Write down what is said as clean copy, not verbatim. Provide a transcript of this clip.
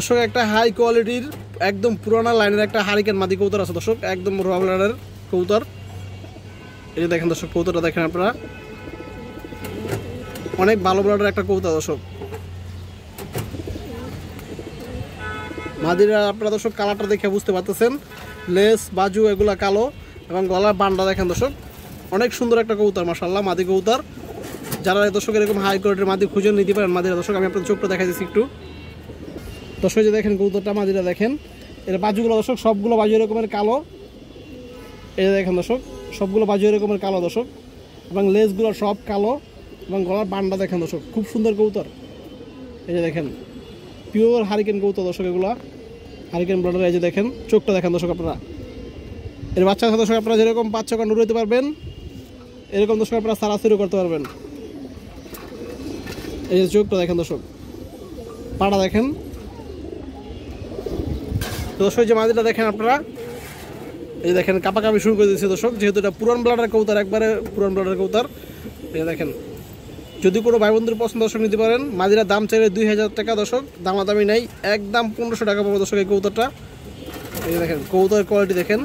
দর্শক একটা হাই কোয়ালিটির একদম পুরানা লাইনের একটা হারিকেন মাদি কবুতর আছে দর্শক, একদম র ব্লাডের কবুতর। এই যে দেখেন দর্শক কবুতরটা দেখেন আপনারা, অনেক ভালো ব্লাডের একটা কবুতর দর্শক। মাদিরা আপনারা দর্শক কালারটা দেখে বুঝতে পারতেছেন, লেস বাজু এগুলা কালো এবং গলার বান্ডা দেখেন দর্শক, অনেক সুন্দর একটা কবুতর মাশাআল্লাহ মাদি কবুতর। যারা দর্শক এরকম হাই কোয়ালিটির মাদি খুঁজে নিতে পারেন মাদিরা দর্শক, আমি আপনার চোখটা দেখা দিচ্ছি একটু দর্শক। যে দেখেন কবুতরটা মাদিরা দেখেন, এর বাজুগুলো দর্শক সবগুলো বাজু এরকমের কালো। এই দেখেন দর্শক সবগুলো বাজু এরকমের কালো দর্শক, এবং লেসগুলো সব কালো এবং গলার বান্ডা দেখেন দর্শক, খুব সুন্দর কবুতর। এই যে দেখেন পিওর হারিকেন কবুতর দর্শক, এগুলো হারিকেন ব্লাডের। এই যে দেখেন চোখটা দেখেন দর্শক আপনারা, এর বাচ্চা দর্শক আপনারা যেরকম 5-6 ঘন্টা উড়াইতে পারবেন এরকম দর্শক আপনারা সারাসিরও করতে পারবেন। এই যে চোখটা দেখেন দর্শক, পাড়া দেখেন দর্শক। যে মাদিটা দেখেন আপনারা, এই দেখেন কাপাকাপি শুরু করে দিয়েছে দর্শক, যেহেতু এটা পুরান ব্লাডের কবুতর, একবারে পুরান ব্লাডের কবুতর। এই দেখেন যদি কোনো ভাই বন্ধুর পছন্দ দর্শক নিতে পারেন, মাদিরা দাম চাইলে 2000 টাকা দর্শক, দামাদামি নেই, একদম 1500 টাকা পাবো দর্শক এই কবুতরটা। এই দেখেন কবুতরের কোয়ালিটি দেখেন।